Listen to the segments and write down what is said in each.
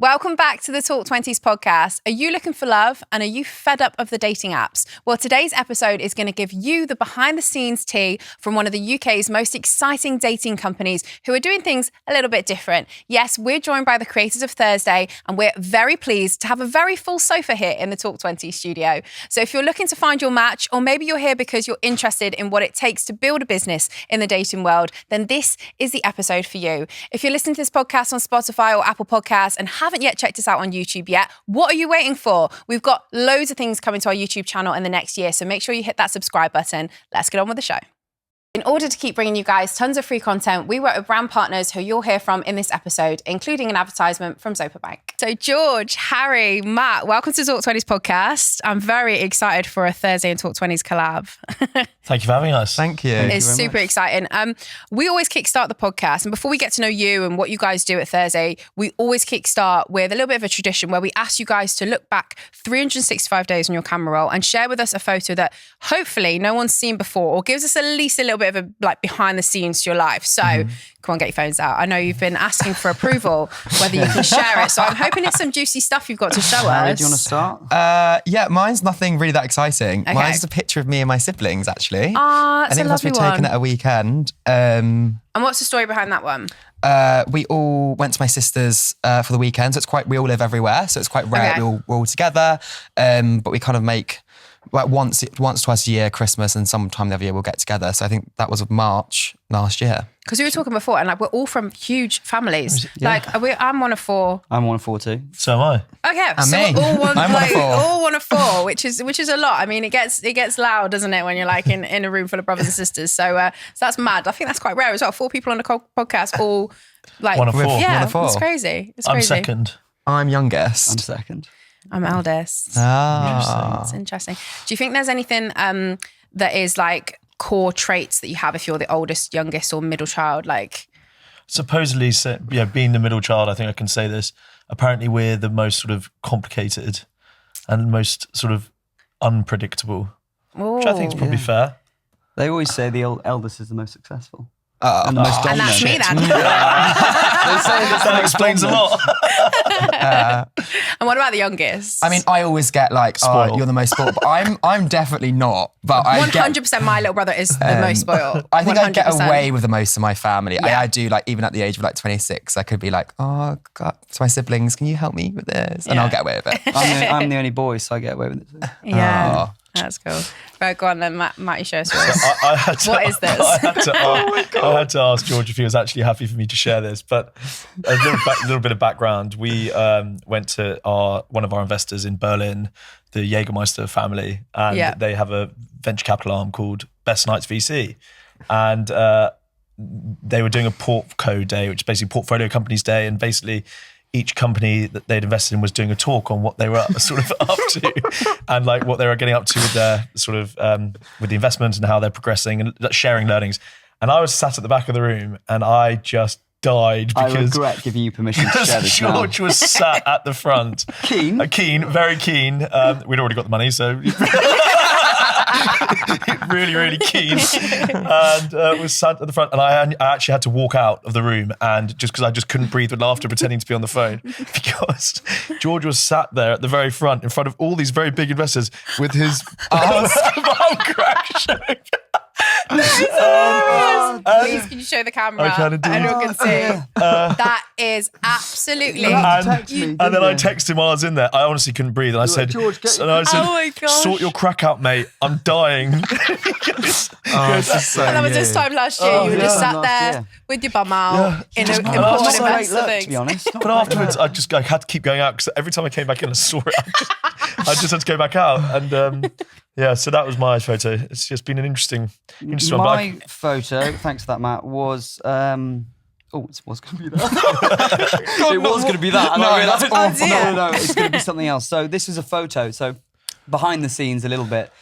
Welcome back to the Talk 20s podcast. Are you looking for love and are you fed up of the dating apps? Well, today's episode is going to give you the behind the scenes tea from one of the UK's most exciting dating companies who are doing things a little bit different. Yes, we're joined by the creators of Thursday and we're very pleased to have a very full sofa here in the Talk 20 studio. So if you're looking to find your match, or maybe you're here because you're interested in what it takes to build a business in the dating world, then this is the episode for you. If you're listening to this podcast on Spotify or Apple Podcasts and haven't yet checked us out on YouTube yet, what are you waiting for? We've got loads of things coming to our YouTube channel in the next year, so make sure you hit that subscribe button. Let's get on with the show. In order to keep bringing you guys tons of free content, we work with brand partners who you'll hear from in this episode, including an advertisement from Zopa Bank. So George, Harry, Matt, welcome to Talk 20's podcast. I'm very excited for a Thursday and Talk 20's collab. Thank you for having us. Thank you. It's super exciting. We always kickstart the podcast, and before we get to know you and what you guys do at Thursday, we always kickstart with a little bit of a tradition where we ask you guys to look back 365 days on your camera roll and share with us a photo that hopefully no one's seen before or gives us at least a little bit of a behind the scenes to your life. So come on, get your phones out. I know you've been asking for approval whether you can share it. So I'm hoping it's some juicy stuff you've got to show us. Do you want to start? Yeah, mine's nothing really that exciting. Okay. Mine's just a picture of me and my siblings, actually. Ah, I think it must be taken at a weekend. And what's the story behind that one? We all went to my sister's for the weekend, so we all live everywhere, so it's quite rare we're all together. But we kind of make once, twice a year, Christmas, and sometime the other year we'll get together. So I think that was March last year. Because we were talking before, and we're all from huge families. Yeah. I'm one of four. I'm one of four too. So am I. Okay, And so me. we're all one, I'm one of four. all one of four, which is a lot. I mean, it gets loud, doesn't it, when you're in a room full of brothers and sisters? So that's mad. I think that's quite rare as well. 4 people on the podcast, all One of four. Yeah, One of four. it's crazy. I'm second. I'm youngest. I'm second. I'm eldest. It's interesting. Do you think there's anything that is core traits that you have if you're the oldest, youngest, or middle child? Supposedly, being the middle child, I think I can say this. Apparently, we're the most sort of complicated and most sort of unpredictable, which I think is probably fair. They always say the eldest is the most successful. And the most And that's me then. That explains a lot. And what about the youngest? I mean, I always get Spoiled. you're the most spoiled, but I'm definitely not. But 100% my little brother is the most spoiled. I think I get 100%. away with the most of my family. Yeah. I do, even at the age of 26, I could be oh God, to my siblings, can you help me with this? And I'll get away with it. I'm the only boy, so I get away with it too. Yeah. Oh. That's cool. Right, go on then, Matty, show us yours. What is this? I had to ask George if he was actually happy for me to share this, but a little bit of background. We went to one of our investors in Berlin, the Jägermeister family, and they have a venture capital arm called Best Nights VC. And they were doing a Portco day, which is basically Portfolio Companies Day, and basically each company that they'd invested in was doing a talk on what they were sort of up to and what they were getting up to with their sort of with the investment and how they're progressing and sharing learnings. And I was sat at the back of the room and I just died because I regret giving you permission to share this now. George was sat at the front. Keen? Very keen. We'd already got the money, so really, really keen. And was sat at the front, and I actually had to walk out of the room, and just because I just couldn't breathe with laughter, pretending to be on the phone, because George was sat there at the very front, in front of all these very big investors, with his arm crack showing. Please, can you show the camera? I can indeed. Everyone can see. That is absolutely. And then I texted him while I was in there. I honestly couldn't breathe, and I said, George, Oh my gosh. "Sort your crack out, mate. I'm dying." That was this time last year. You were just sat there with your bum out in an important investor thing. To be honest. But afterwards, I had to keep going out because every time I came back in, I saw it. I just had to go back out, and so that was my photo. It's just been an interesting one. My photo, thanks for that, Matt, was. It was going to be that. It was going to be that. No, that's awful. No, it's going to be something else. So this is a photo. So behind the scenes a little bit.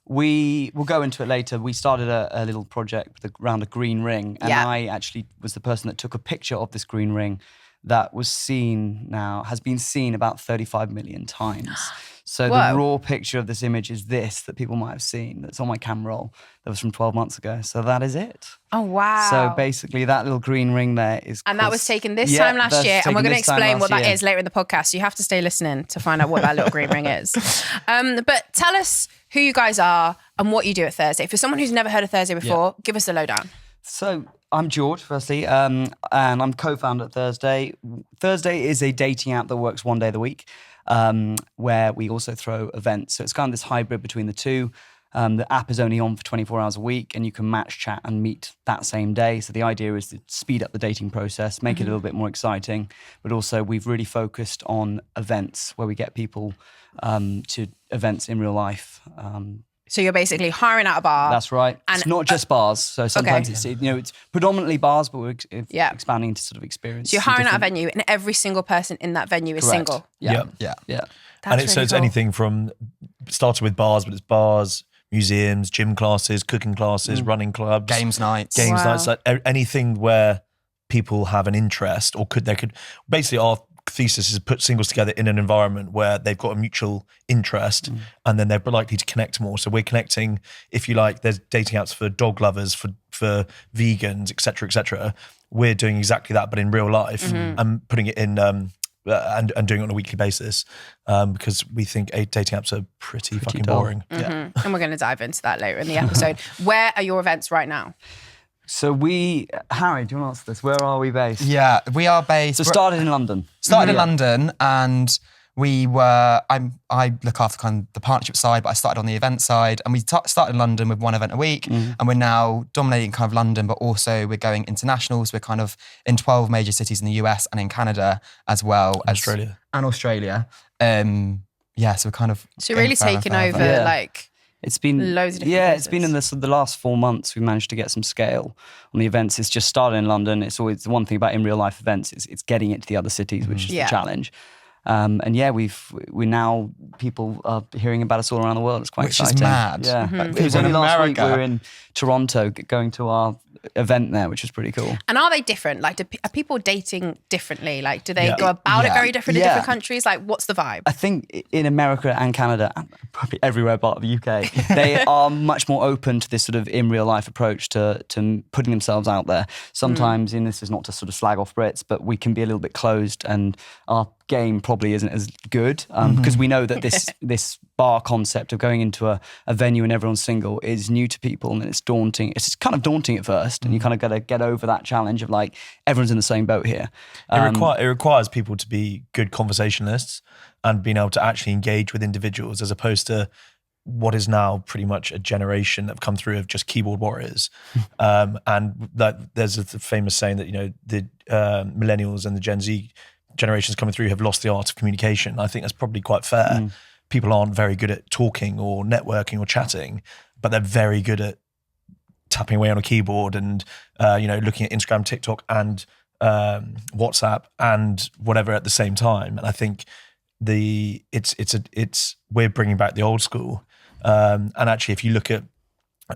We will go into it later. We started a little project around a green ring, and I actually was the person that took a picture of this green ring that has been seen about 35 million times. So Whoa. the raw picture of this image is this that people might have seen. That's on my camera roll. That was from 12 months ago. So that is it. Oh, wow. So basically, that little green ring there is. And that was taken this time last year. And we're going to explain what that is later in the podcast. So you have to stay listening to find out what that little green ring is. But tell us who you guys are and what you do at Thursday. For someone who's never heard of Thursday before, give us the lowdown. So I'm George, firstly, and I'm co-founder at Thursday. Thursday is a dating app that works one day of the week, where we also throw events. So it's kind of this hybrid between the two. The app is only on for 24 hours a week, and you can match, chat, and meet that same day. So the idea is to speed up the dating process, make it a little bit more exciting. But also, we've really focused on events where we get people to events in real life. So you're basically hiring out a bar. That's right. And it's not just bars. So sometimes it's predominantly bars, but we're expanding into sort of experience. So you're hiring out a venue, and every single person in that venue is single. Yeah. And it's anything from started with bars, but it's bars, museums, gym classes, cooking classes, running clubs, games nights, like anything where people have an interest, or basically our thesis is put singles together in an environment where they've got a mutual interest, and then they're likely to connect more. So we're connecting, if you like, there's dating apps for dog lovers, for vegans, etc., etc. We're doing exactly that, but in real life, and putting it in and doing it on a weekly basis, because we think dating apps are pretty fucking dull. boring. And we're going to dive into that later in the episode. Where are your events right now? So Harry, do you want to answer this? Where are we based? Yeah, we are based. So started in London. Started in London, and we were. I look after kind of the partnership side, but I started on the event side, and we started in London with one event a week, and we're now dominating kind of London, but also we're going international. So we're kind of in 12 major cities in the US and in Canada as well as Australia. And Australia. So we're kind of. So you're really taking over like. It's been loads of different places. It's been in the last 4 months we managed to get some scale on the events. It's just started in London. It's always the one thing about in real life events is it's getting it to the other cities, which is the challenge. We now people are hearing about us all around the world. It's quite exciting. Which is mad. Yeah, it was only last week we were in Toronto going to our event there, which was pretty cool. And are they different? Like, are people dating differently? Like, do they go about it very different in different countries? Like, what's the vibe? I think in America and Canada, and probably everywhere but the UK, they are much more open to this sort of in real life approach to putting themselves out there. Sometimes, and this is not to sort of slag off Brits, but we can be a little bit closed, and our game probably isn't as good because we know that this bar concept of going into a venue and everyone's single is new to people, and it's daunting. It's kind of daunting at first, and you kind of got to get over that challenge of like everyone's in the same boat here. It requires people to be good conversationalists and being able to actually engage with individuals, as opposed to what is now pretty much a generation that have come through of just keyboard warriors. And that there's a famous saying that the millennials and the Gen Z generations coming through have lost the art of communication. I think that's probably quite fair. People aren't very good at talking or networking or chatting, but they're very good at tapping away on a keyboard and looking at Instagram, TikTok, and WhatsApp and whatever at the same time. And I think we're bringing back the old school. And actually, if you look at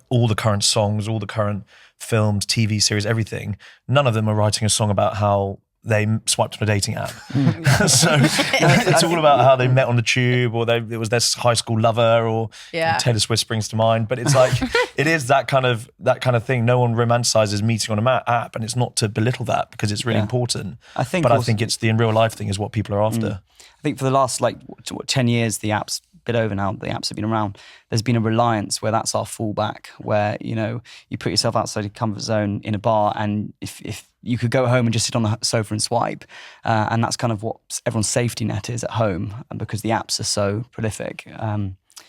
all the current songs, all the current films, TV series, everything, none of them are writing a song about how they swiped on a dating app. So it's all about how they met on the tube, or it was their high school lover, or Taylor Swift springs to mind. But it's like, it is that kind of thing. No one romanticizes meeting on an app, and it's not to belittle that, because it's really important. I think it's the in real life thing is what people are after. I think for the last 10 years, the app's a bit over now, the apps have been around. There's been a reliance where that's our fallback, where, you put yourself outside your comfort zone in a bar, and if you could go home and just sit on the sofa and swipe. And that's kind of what everyone's safety net is at home, because the apps are so prolific.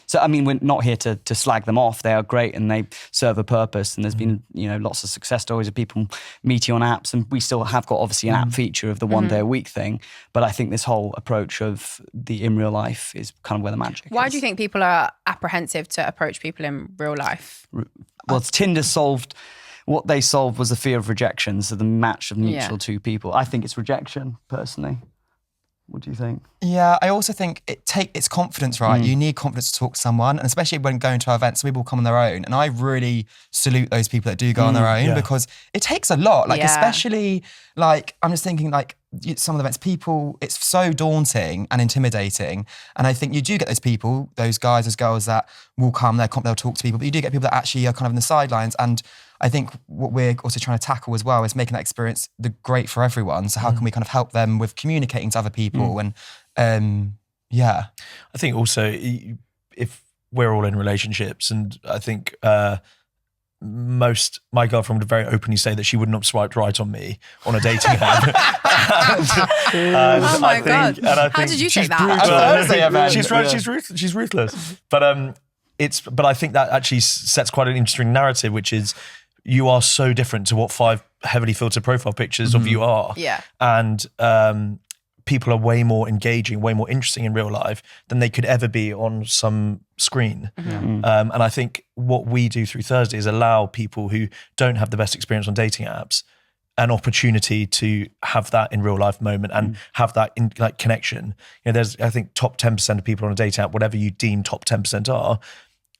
So, I mean, we're not here to slag them off. They are great and they serve a purpose. And there's been, lots of success stories of people meeting on apps. And we still have got, obviously, an app feature of the one day a week thing. But I think this whole approach of the in real life is kind of where the magic is. Why do you think people are apprehensive to approach people in real life? Well, Tinder solved... What they solved was the fear of rejection, so the match of mutual two people. I think it's rejection, personally. What do you think? Yeah, I also think it's confidence, right? You need confidence to talk to someone, and especially when going to our events, some people come on their own, and I really salute those people that do go on their own, because it takes a lot. Especially, I'm just thinking, some of the events, people, it's so daunting and intimidating. And I think you do get those people, those guys, those girls that will come, they'll talk to people, but you do get people that actually are kind of in the sidelines. And I think what we're also trying to tackle as well is making that experience great for everyone. So how can we kind of help them with communicating to other people? And I think also if we're all in relationships, and I think my girlfriend would very openly say that she wouldn't have swiped right on me on a dating app. Oh my God. How did you say that? She's ruthless. But I think that actually sets quite an interesting narrative, which is you are so different to what 5 heavily filtered profile pictures of you are. Yeah. And people are way more engaging, way more interesting in real life than they could ever be on some screen. And I think what we do through Thursday is allow people who don't have the best experience on dating apps an opportunity to have that in real life moment and have that connection. There's, I think, top 10% of people on a dating app, whatever you deem top 10% are,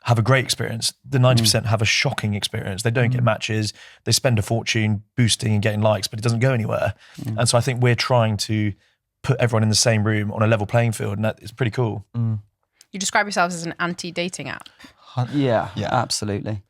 have a great experience. The 90% have a shocking experience. They don't get matches. They spend a fortune boosting and getting likes, but it doesn't go anywhere. And so I think we're trying to put everyone in the same room on a level playing field, and that is pretty cool. You describe yourselves as an anti-dating app. Yeah, absolutely.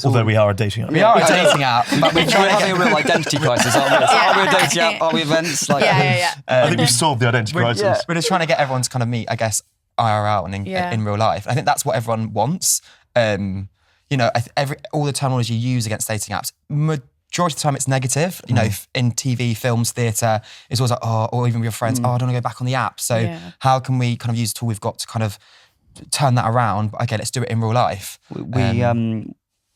Although we are a dating app. We are a dating app, but we're having a real identity crisis, aren't we? Are we a dating app? Are we events? I think we've solved the identity crisis. We're just trying to get everyone to kind of meet, I guess, IRL and in real life. I think that's what everyone wants. All the terminology you use against dating apps, majority of the time it's negative. In TV, films, theatre, it's always like, or even with your friends, I don't want to go back on the app. So how can we kind of use the tool we've got to kind of turn that around? But okay, let's do it in real life.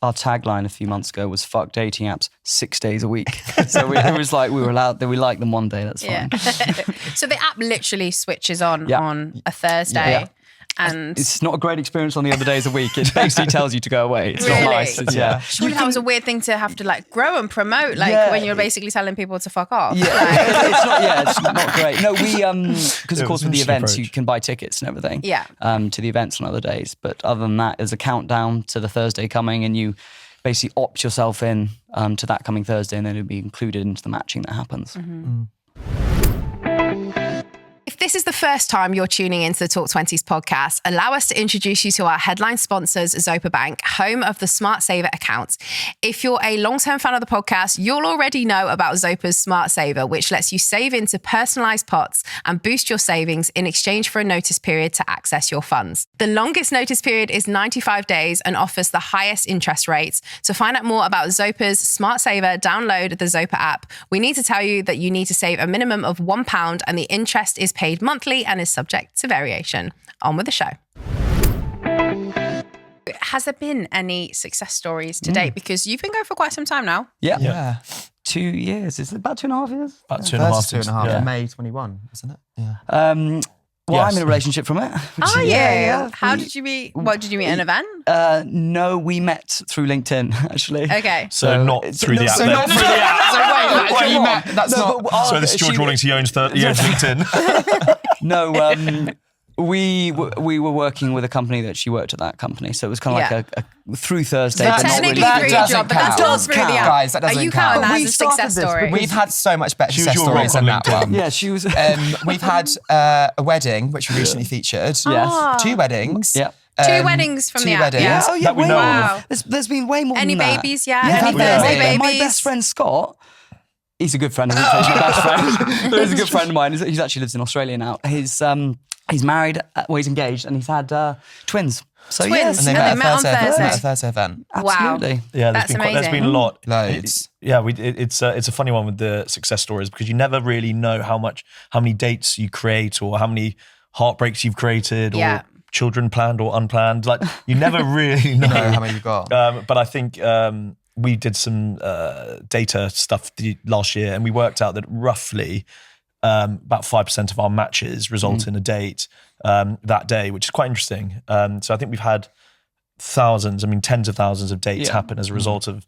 Our tagline a few months ago was "Fuck dating apps 6 days a week." So it was like we were allowed that we like them one day. That's fine. So the app literally switches on a Thursday. Yeah. And it's not a great experience on the other days a week. It basically tells you to go away. It's not nice. Surely that was a weird thing to have to grow and promote, when you're basically telling people to fuck off. It's not great. No, we because of course with the events you can buy tickets and everything. To the events on other days. But other than that, there's a countdown to the Thursday coming, and you basically opt yourself in to that coming Thursday, and then it'll be included into the matching that happens. If this is the first time you're tuning into the Talk 20s podcast, allow us to introduce you to our headline sponsors, Zopa Bank, home of the Smart Saver account. If you're a long-term fan of the podcast, you'll already know about Zopa's Smart Saver, which lets you save into personalised pots and boost your savings in exchange for a notice period to access your funds. The longest notice period is 95 days and offers the highest interest rates. To find out more about Zopa's Smart Saver, download the Zopa app. We need to tell you that you need to save a minimum of £1 and the interest is paid monthly and is subject to variation. On with the show. Has there been any success stories to date? Because you've been going for quite some time now. Yeah. 2 years. Is it about 2.5 years? About 2.5. Yeah. May 21, isn't it? Yeah. I'm in a relationship from it. How did you meet? What, did you meet at an event? No, we met through LinkedIn, actually. Okay. So not through the app. So not through the app. So wait, you met? That's not. So this is George Rawlings, he owns LinkedIn. No, we were working with a company that she worked at that company, so it was kind of like a through Thursday. That but not technically really. through your job, but that does through the app. Guys, that doesn't Are you count. counting that as a success story? We've had so much better She was success your stories rock than on that LinkedIn. one. Yeah, she was. We've had a wedding, which we recently featured. Yes. 2 weddings. Yeah. 2 weddings from the app. weddings. Yeah. Oh yeah, That we way know more. Wow. There's been way more Any than that. babies? Yeah. Any we know. Thursday babies? My best friend Scott, he's a good friend. I wouldn't say he's my best friend. But he's a good friend of mine. He actually lives in Australia now. He's married, he's engaged, and he's had twins. So Twins? yes, And they And met they met on at a Thursday. Thursday event. absolutely. Yeah, That's there's been a lot. Loads. It's a funny one with the success stories because you never really know how many dates you create or how many heartbreaks you've created or children planned or unplanned. Like you never really know how many you got. But I think we did some data stuff last year, and we worked out that roughly about 5% of our matches result in a date that day, which is quite interesting. So I think we've had tens of thousands of dates happen as a result of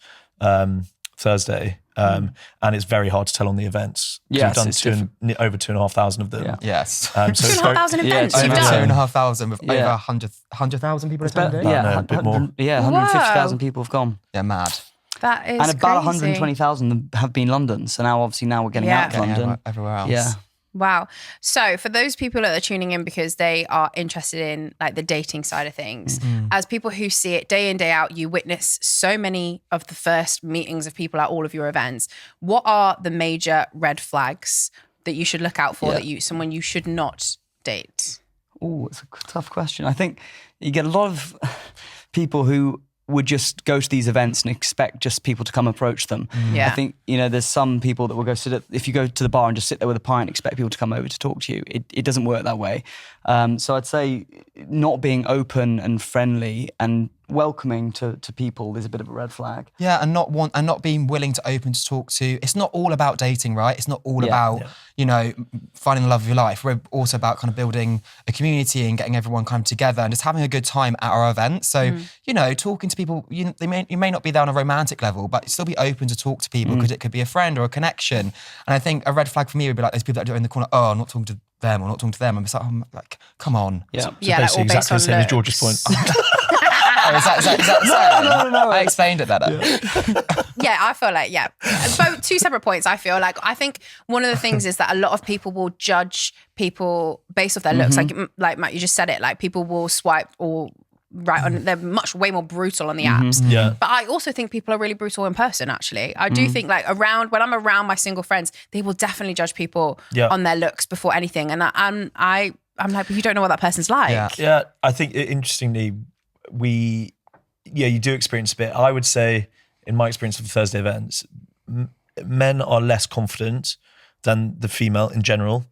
Thursday. And it's very hard to tell on the events. Yes, we've done over 2,500 of them. Yeah. Yes. So it's very- 2,500 events Yeah, you've over done. 2,500 with Yeah. over 100,000 people attending. Yeah. No, a bit more. 150,000 people have gone. Yeah, mad. That is and about crazy. 120,000 have been London. So now we're getting out of Getting London. everywhere else. Yeah. Wow. So for those people that are tuning in because they are interested in like the dating side of things, as people who see it day in, day out, you witness so many of the first meetings of people at all of your events. What are the major red flags that you should look out for that someone you should not date? Oh, it's a tough question. I think you get a lot of people who would just go to these events and expect just people to come approach them. Yeah. I think, there's some people that will go sit if you go to the bar and just sit there with a pint and expect people to come over to talk to you, it doesn't work that way. So I'd say not being open and friendly and welcoming to people is a bit of a red flag. Yeah, and not being willing to open to talk to. It's not all about dating, right? It's not all about finding the love of your life. We're also about kind of building a community and getting everyone kind of together and just having a good time at our events. So talking to people, you may not be there on a romantic level, but still be open to talk to people because it could be a friend or a connection. And I think a red flag for me would be like those people that are in the corner. Oh, I'm not talking to them or not talking to them. I'm just like, come on. Yeah, So basically exactly the same as George's point. Is that no. I explained it better. Yeah, I feel like, both two separate points. I think one of the things is that a lot of people will judge people based off their looks. Like Matt, you just said it, like people will swipe or right on, they're way more brutal on the apps. Yeah. But I also think people are really brutal in person, actually. I do think like when I'm around my single friends, they will definitely judge people on their looks before anything. And I'm like, but you don't know what that person's like. Yeah, I think interestingly, you do experience a bit. I would say, in my experience of the Thursday events, men are less confident than the female in general.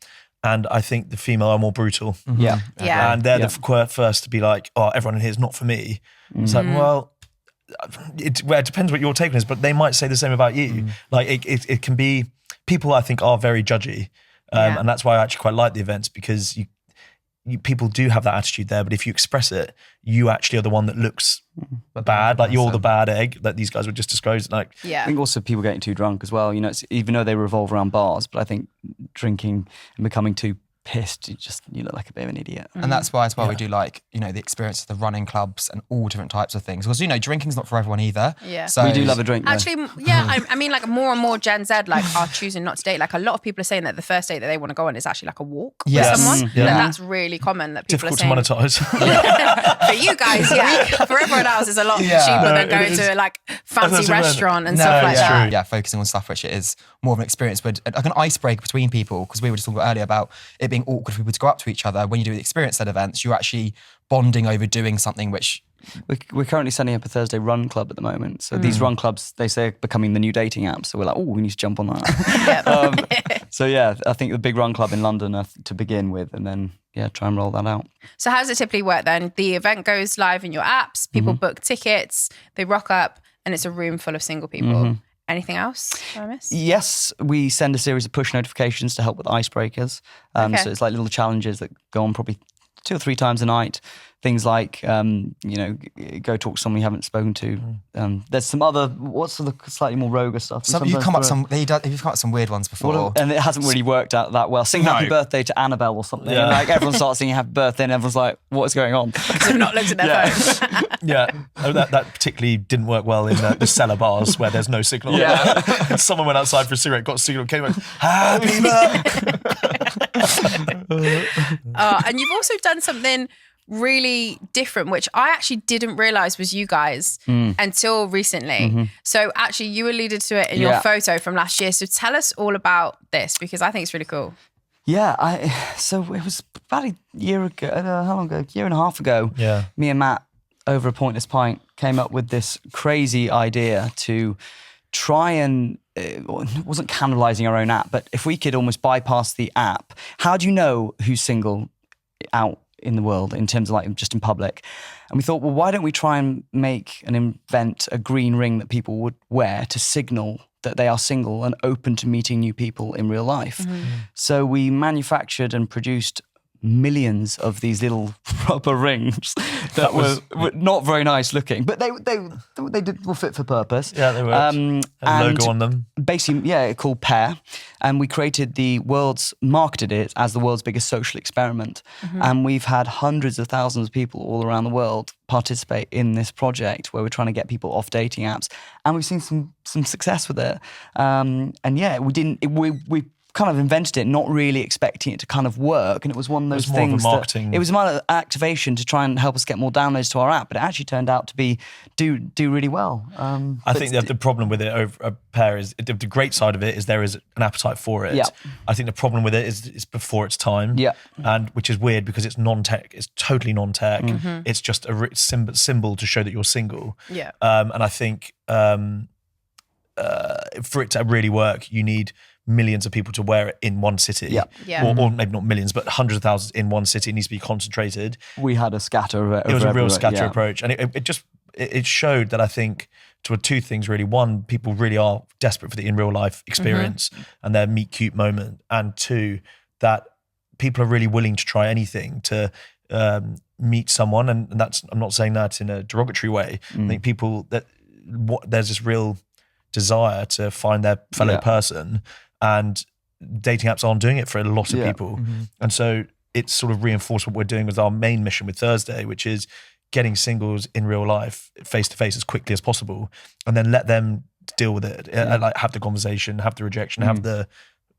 And I think the female are more brutal. Yeah. And they're the first to be like, oh, everyone in here is not for me. It's like, well, it depends what your take on is, but they might say the same about you. Like it can be, people I think are very judgy. And that's why I actually quite like the events, because people do have that attitude there, but if you express it, you actually are the one that looks bad, like you're the bad egg that these guys would just disclose. Like, I think also people getting too drunk as well. It's, even though they revolve around bars, but I think drinking and becoming too pissed, you look like a bit of an idiot. And that's why as well we do like, the experience of the running clubs and all different types of things. Because, drinking's not for everyone either. Yeah. So we do love a drink though. Actually, I mean like more and more Gen Z like are choosing not to date. Like a lot of people are saying that the first date that they want to go on is actually like a walk with someone. Yeah. Like, that's really common that people difficult are saying. to monetize. For you guys, for everyone else, it's a lot cheaper than going to like fancy restaurant and stuff like that. Yeah, focusing on stuff which it is more of an experience, but like an icebreaker between people, because we were just talking about earlier about it being awkward for people to go up to each other. When you do the experience at events, you're actually bonding over doing something which... We're currently setting up a Thursday run club at the moment. So these run clubs, they say, are becoming the new dating app. So we're like, we need to jump on that. So I think the big run club in London to begin with, and then try and roll that out. So how does it typically work then? The event goes live in your apps, people book tickets, they rock up, and it's a room full of single people. Anything else I missed? Yes, we send a series of push notifications to help with icebreakers. So it's like little challenges that go on probably 2 or 3 times a night. Things like, go talk to someone you haven't spoken to. There's some other, what's the slightly more rogue stuff? You've come up with some weird ones before. And it hasn't really worked out that well. Sing happy birthday to Annabelle or something. Yeah. And like everyone starts singing happy birthday and everyone's like, what is going on? Because they've not looked at their phone. That particularly didn't work well in the cellar bars where there's no signal. Yeah. Someone went outside for a cigarette, got a signal, came in, happy birthday. And you've also done something really different, which I actually didn't realize was you guys until recently. So actually you alluded to it in your photo from last year. So tell us all about this, because I think it's really cool. Yeah, so it was about a year ago, how long ago? A year and a half ago. Yeah. Me and Matt, over a pointless pint, came up with this crazy idea to try and, it wasn't cannibalizing our own app, but if we could almost bypass the app, how do you know who's single out in the world in terms of like just in public? And we thought, well, why don't we try and invent a green ring that people would wear to signal that they are single and open to meeting new people in real life. So we manufactured and produced millions of these little rubber rings that were not very nice looking, but they were fit for purpose. Yeah, they were. A logo on them. Basically, called Pear, and we marketed it as the world's biggest social experiment. And we've had hundreds of thousands of people all around the world participate in this project where we're trying to get people off dating apps, and we've seen some success with it. We kind of invented it, not really expecting it to kind of work, and it was one of those things. More of a marketing. It was more of activation to try and help us get more downloads to our app, but it actually turned out to do really well. I think that the problem with it over Pear is the great side of it is there is an appetite for it. Yeah. I think the problem with it is it's before its time. Yeah. And which is weird because it's non-tech. It's totally non-tech. It's just a symbol to show that you're single. Yeah. And I think for it to really work, you need millions of people to wear it in one city. Yeah. Or maybe not millions, but hundreds of thousands in one city. It needs to be concentrated. We had a scatter of it. It was a real scatter approach. And it showed that I think to two things really. One, people really are desperate for the in real life experience and their meet cute moment. And two, that people are really willing to try anything to meet someone. And that's, I'm not saying that in a derogatory way. I think people there's this real desire to find their fellow person, and dating apps aren't doing it for a lot of people. And so it's sort of reinforced what we're doing with our main mission with Thursday, which is getting singles in real life face to face as quickly as possible, and then let them deal with it. Like have the conversation, have the rejection, have the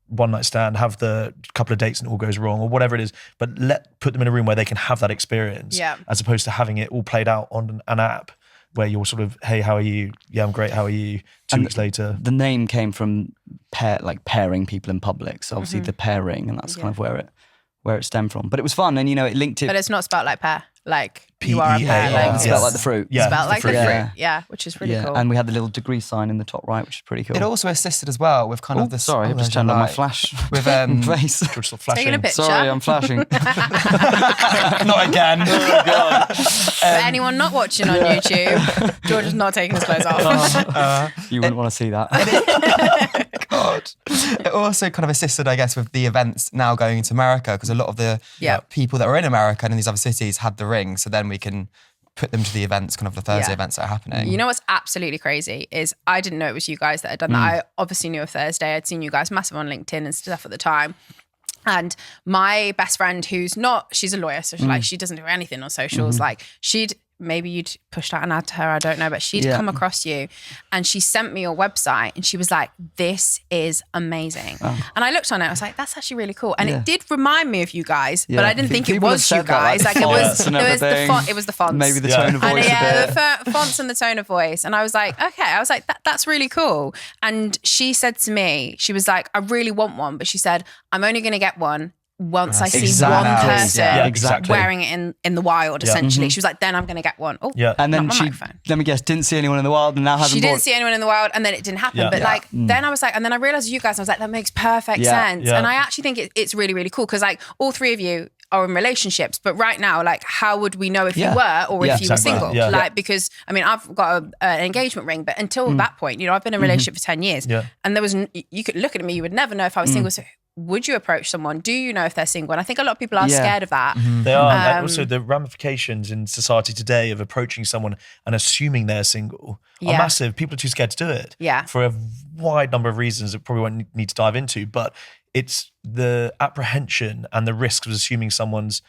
one night stand, have the couple of dates and it all goes wrong or whatever it is, but put them in a room where they can have that experience, as opposed to having it all played out on an app where you're sort of, hey, how are you? Yeah, I'm great. How are you? 2 weeks later. The name came from pairing people in public. So obviously the pairing, and that's kind of where it stemmed from. But it was fun, and it linked it. But it's not spelled like pear, like P-E-A-R. you are a pear. Like, It's spelled like the fruit. Yeah, spelled like the fruit. Yeah. Yeah, which is really cool. And we had the little degree sign in the top right, which is pretty cool. It also assisted as well with kind of this. Sorry, I've just turned on my flash with face. George flashing. Taking a picture. Sorry, I'm flashing. Not again. Oh God. For anyone not watching on YouTube, George is not taking his clothes off. You wouldn't want to see that. God. It also kind of assisted, I guess, with the events now going into America, because a lot of the people that were in America and in these other cities had the ring, so then we can put them to the events, kind of the Thursday events that are happening. You know what's absolutely crazy is I didn't know it was you guys that had done that. I obviously knew of Thursday. I'd seen you guys massive on LinkedIn and stuff at the time. And my best friend, she's a lawyer, so she doesn't do anything on socials. Like maybe you'd pushed out an ad to her, I don't know, but she'd come across you and she sent me your website and she was like, this is amazing. And I looked on it, I was like, that's actually really cool. And it did remind me of you guys, but I didn't think it was you guys. Like it was the fonts. Maybe the tone of voice a bit. The fonts and the tone of voice. And I was like, okay, that's really cool. And she said to me, she was like, I really want one, but she said, I'm only going to get one once I see one person wearing it in the wild, essentially. She was like, then I'm going to get one. Oh, and then she, let me guess, didn't see anyone in the wild and now hasn't She didn't see anyone in the wild and then it didn't happen. But then I was like, and then I realised you guys, I was like, that makes perfect sense. And I actually think it's really, really cool because like all three of you are in relationships, but right now, like, how would we know if you were or if you were single? Like, because I mean, I've got an engagement ring, but until that point, I've been in a relationship for 10 years, and there was you could look at me, you would never know if I was single. So would you approach someone? Do you know if they're single? And I think a lot of people are scared of that. They are. And also the ramifications in society today of approaching someone and assuming they're single are massive. People are too scared to do it for a wide number of reasons that probably won't need to dive into. But it's the apprehension and the risks of assuming someone's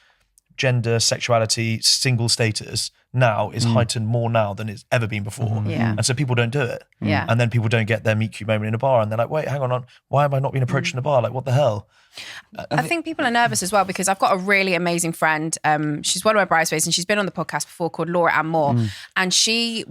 gender, sexuality, single status now is heightened more now than it's ever been before. And so people don't do it. And then people don't get their meet cute moment in a bar and they're like, wait, hang on, why am I not being approached in a bar? Like, what the hell? I think people are nervous as well because I've got a really amazing friend. She's one of my bridesmaids and she's been on the podcast before, called Laura Ann Moore. And she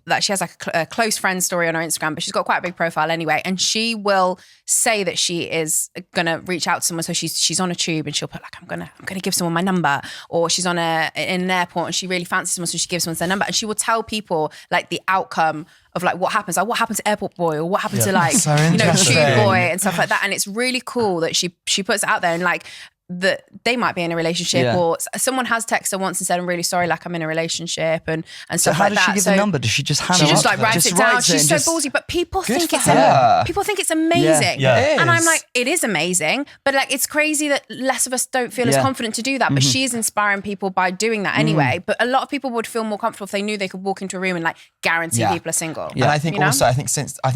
has like a close friend story on her Instagram, but she's got quite a big profile anyway. And she will say that she is gonna reach out to someone. So she's on a tube and she'll put like, I'm gonna give someone my number, or she's in an airport and she really fancies someone, so she gives someone their number, and she will tell people like the outcome of like what happens, like what happened to Airport Boy, or what happened to like so Tube Boy and stuff like that. And it's really cool that she puts it out there, and like that they might be in a relationship, Yeah. or someone has texted her once and said, I'm really sorry, like I'm in a relationship and So stuff how like does that. she give the number? Does she just hand She it just up like to them? writes it down. She's so ballsy, but people think for it's her. people think it's amazing. Yeah. It And I'm is. like, it is amazing, but like it's crazy that less of us don't feel as Yeah. confident to do that. But she is inspiring people by doing that anyway. But a lot of people would feel more comfortable if they knew they could walk into a room and like guarantee Yeah. people are single. And I think You know? also, I think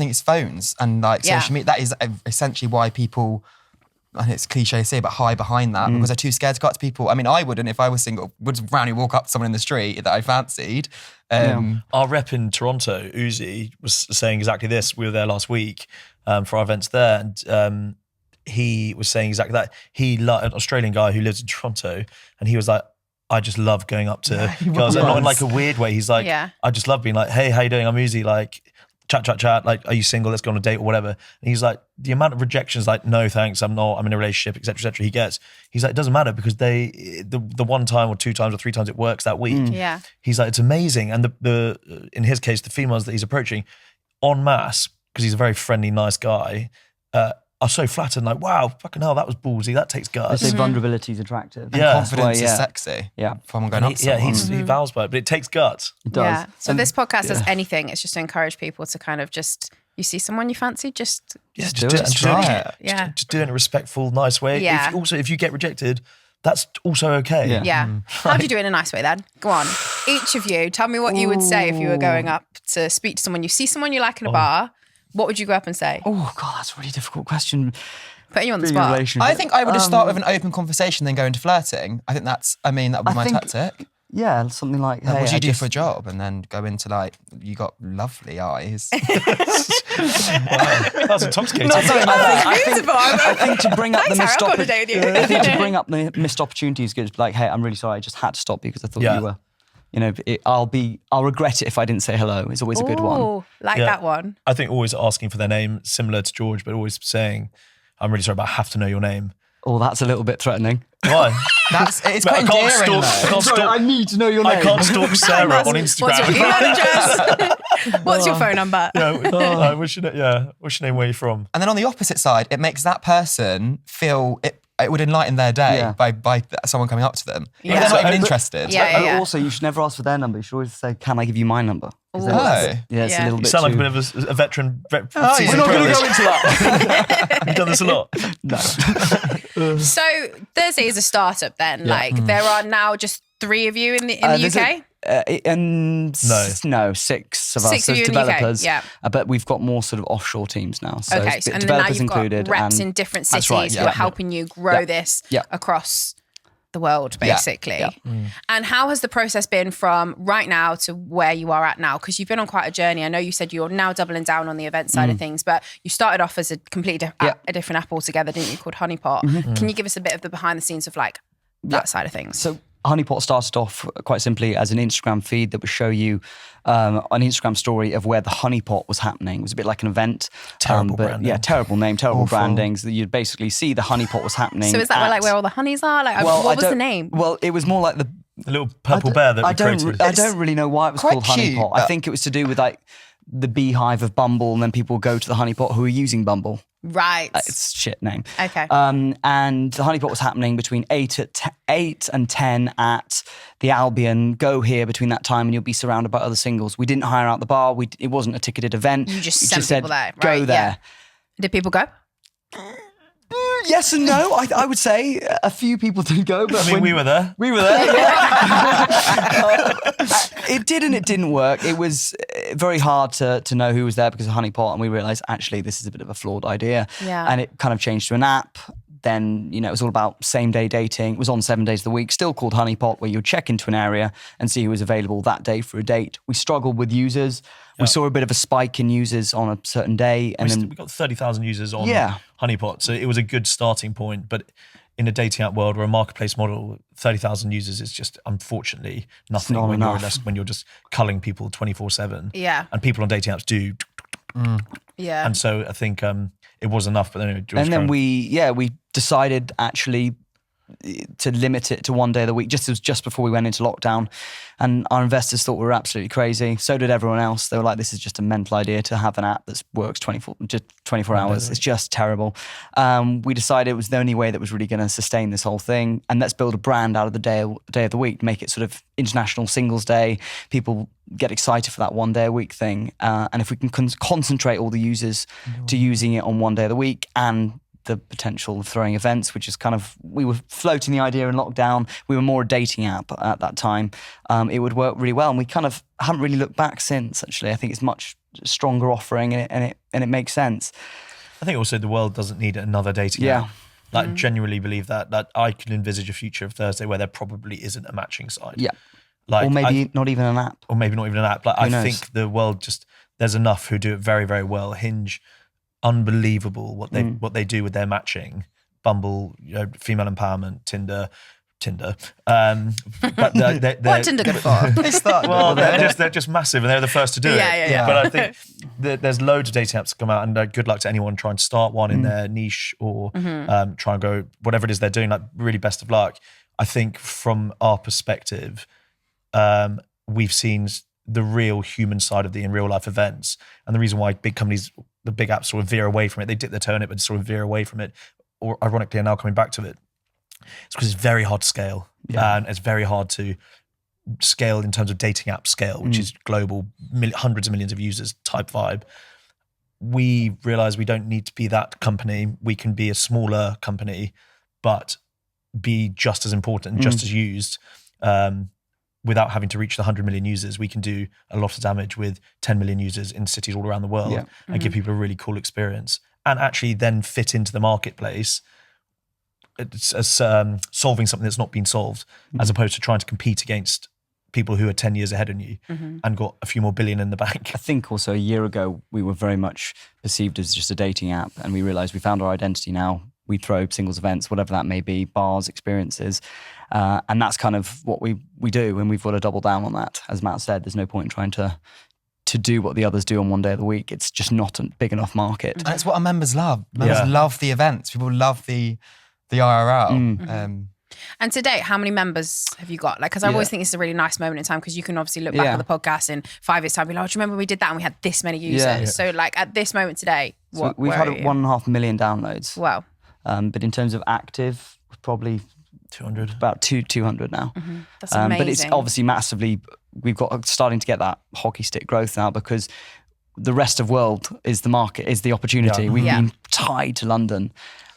it's phones and like Yeah. social media. That is essentially why people, and it's cliche to say, but hide behind that because they're too scared to go up to people. I mean, I wouldn't, if I was single, would randomly walk up to someone in the street that I fancied. Our rep in Toronto, Uzi, was saying exactly this. We were there last week for our events there, and he was saying exactly that. An Australian guy who lives in Toronto, and he was like, I just love going up to girls, and not in like a weird way. He's like, I just love being like, hey, how you doing? I'm Uzi, like, chat, like, are you single? Let's go on a date or whatever. And he's like, the amount of rejections, like, no, thanks, I'm not, I'm in a relationship, etc., he gets. He's like, it doesn't matter because the one time or 2 times or 3 times it works that week. Yeah. He's like, it's amazing. And the in his case, the females that he's approaching en masse, because he's a very friendly, nice guy, are so flattered and like, wow, fucking hell, that was ballsy. That takes They guts. say vulnerability is attractive. And Yeah. confidence That's is why, sexy. Yeah. From going And up to someone. he vows by it, but it takes guts. It does. Yeah. So And- this podcast does anything. It's just to encourage people to kind of just, you see someone you fancy, just Just do it and try it. Yeah. Just do it in a respectful, nice way. Yeah. If you get rejected, that's also okay. Yeah. yeah. How do you do it in a nice way then? Go on. Each of you, tell me what you would say if you were going up to speak to someone. You see someone you like in a bar. What would you go up and say? Oh God, that's a really difficult question. Putting you on the Being in a spot. relationship. I think I would just start with an open conversation, then go into flirting. I think that would be my tactic. Yeah, something like, Like, hey, what do I you do just- for a job? And then go into like, you got lovely eyes. That's intoxicating. I think to bring up the Thanks, missed Harry, I've got a date with you. I think to bring up the missed opportunities, good. Like, hey, I'm really sorry, I just had to stop you because I thought you were, you know, I'll regret it if I didn't say hello. It's always a good one. Ooh, like Yeah. that one. I think always asking for their name, similar to George, but always saying, I'm really sorry, but I have to know your name. Oh, that's a little bit threatening. Why? It's But quite endearing though. I can't stalk, need to know your I can't stalk Sarah on Instagram. What's your email address? What's your phone number? What's your name? Where are you from? And then on the opposite side, it makes that person feel it would enlighten their day Yeah. by someone coming up to them. Yeah. If they're not even So- interested. Yeah, And yeah. also, you should never ask for their number. You should always say, "Can I give you my number?" 'Cause then Ooh. it's- yeah, it's Yeah. a little You bit sound like too... a bit of a veteran. Oh, seasoned we're not pro gonna at go this. into that. You've done this a lot. So Thursday is a startup then. Like there are now just 3 of you in the There's UK. No, 6 of 6 us of as you in the UK, developers. yeah. But we've got more sort of offshore teams now. So Okay, it's so, and then now developers you've got included. reps and in different That's cities right, who yeah. are helping you grow Yeah. this Yeah. across the world, Yeah. basically. Yeah. And how has the process been from right now to where you are at now? Because you've been on quite a journey. I know you said you're now doubling down on the event side of things, but you started off as a completely a different app altogether, didn't you? Called Honeypot. Can you give us a bit of the behind the scenes of like that side of things? So Honeypot started off quite simply as an Instagram feed that would show you an Instagram story of where the Honeypot was happening. It was a bit like an event. Terrible but branding. Yeah, terrible name, terrible Awful. branding. So that you'd basically see the Honeypot was happening. So is that where all the honeys are? Like, what was the name? Well, it was more like the little purple bear that we created. I don't really know why it was quite called cute, Honeypot. I think it was to do with like the beehive of Bumble, and then people would go to the Honeypot who are using Bumble. Right. It's a shit name. Okay. And the Honeypot was happening between 8 and 10 at the Albion. Go here between that time and you'll be surrounded by other singles. We didn't hire out the bar. It wasn't a ticketed event. You just It sent said, people there, Go right, there. yeah. Did people go? Yes and no. I would say a few people did go, but I mean, we were there. We were there. Yeah. It did and it didn't work. It was very hard to know who was there because of Honeypot, and we realised actually this is a bit of a flawed idea. Yeah. And it kind of changed to an app. Then, you know, it was all about same day dating. It was on 7 days of the week, still called Honeypot, where you would check into an area and see who was available that day for a date. We struggled with users. We saw a bit of a spike in users on a certain day. And We then got 30,000 users on Yeah. Honeypot, so it was a good starting point. But in a dating app world or a marketplace model, 30,000 users is just unfortunately nothing not when enough. when you're just culling people 24/7. Yeah. And people on dating apps do. Yeah. And so I think it was enough. But then we decided actually to limit it to one day of the week. It was just before we went into lockdown, and our investors thought we were absolutely crazy. So did everyone else. They were like, "This is just a mental idea to have an app that works 24 hours. It's just terrible." We decided it was the only way that was really going to sustain this whole thing, and let's build a brand out of the day of the week, make it sort of International Singles Day. People get excited for that one day a week thing, and if we can concentrate all the users to using it on one day of the week, and the potential of throwing events, which is kind of, we were floating the idea in lockdown. We were more a dating app at that time. It would work really well, and we kind of haven't really looked back since. Actually, I think it's much stronger offering, and it makes sense. I think also the world doesn't need another dating app. Like, genuinely believe that I can envisage a future of Thursday where there probably isn't a matching site. Yeah. Like, or maybe not even an app. Or maybe not even an app. Like, I think the world there's enough who do it very, very well. Hinge, unbelievable what they do with their matching. Bumble, female empowerment, Tinder. But what Tinder good for? Well, they're just massive, and they're the first to do it. Yeah. But I think there's loads of dating apps that come out, and good luck to anyone trying to start one in their niche or try and go whatever it is they're doing. Like, really best of luck. I think from our perspective, we've seen the real human side of the in real life events, and the reason why big companies, the big apps, sort of veer away from it. They dip their toe in it, but sort of veer away from it, or ironically are now coming back to it. It's because it's very hard to scale, and it's very hard to scale in terms of dating app scale, which is global, hundreds of millions of users type vibe. We realize we don't need to be that company. We can be a smaller company, but be just as important and just as used. Without having to reach the 100 million users, we can do a lot of damage with 10 million users in cities all around the world and give people a really cool experience, and actually then fit into the marketplace as solving something that's not been solved, as opposed to trying to compete against people who are 10 years ahead of you and got a few more billion in the bank. I think also a year ago, we were very much perceived as just a dating app, and we realised we found our identity now. We throw singles events, whatever that may be, bars, experiences. And that's kind of what we do, and we've got to double down on that. As Matt said, there's no point in trying to do what the others do on one day of the week. It's just not a big enough market. And it's what our members love. Members love the events. People love the IRL. And to date, how many members have you got? Like, because I always think it's a really nice moment in time, because you can obviously look back at the podcast in 5 years' time and be like, oh, do you remember we did that and we had this many users? So like at this moment today, we've had 1.5 million downloads. Wow. But in terms of active, probably 200. About 200 now. That's amazing. But it's obviously massively, we've got starting to get that hockey stick growth now, because the rest of world is the market, is the opportunity. We've been tied to London.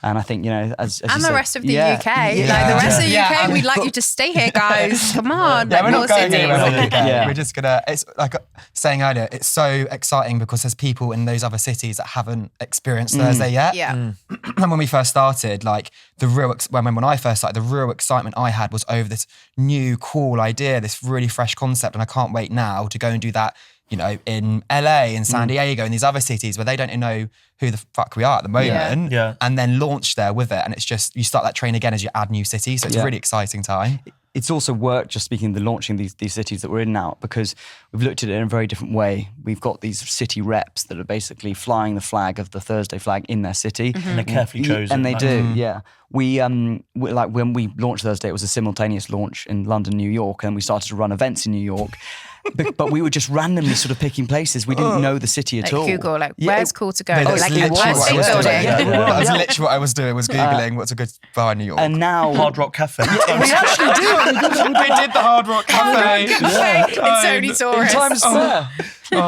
And I think, as you and said, the rest of the UK. Like the rest of the UK, we'd like you to stay here, guys. Come on. We're not going cities. anywhere in the UK. We're just gonna, it's like saying earlier, it's so exciting because there's people in those other cities that haven't experienced Thursday yet. And when we first started, like when I first started, the real excitement I had was over this new cool idea, this really fresh concept. And I can't wait now to go and do that, in LA, in San Diego, in these other cities where they don't know who the fuck we are at the moment, and then launch there with it. And it's just, you start that train again as you add new cities. So it's a really exciting time. It's also worked, just speaking of the launching these cities that we're in now, because we've looked at it in a very different way. We've got these city reps that are basically flying the flag of the Thursday flag in their city. And they're carefully chosen. And they do. We, like when we launched Thursday, it was a simultaneous launch in London, New York, and we started to run events in New York. But we were just randomly sort of picking places. We didn't know the city at all. Google, where's cool to go? That's Like literally Empire what I State was doing. Building. That's literally what I was doing, was Googling what's a good bar in New York. And now... Hard Rock Cafe. we actually did. We did the Hard Rock Cafe. It's only tourists. In Times Square. You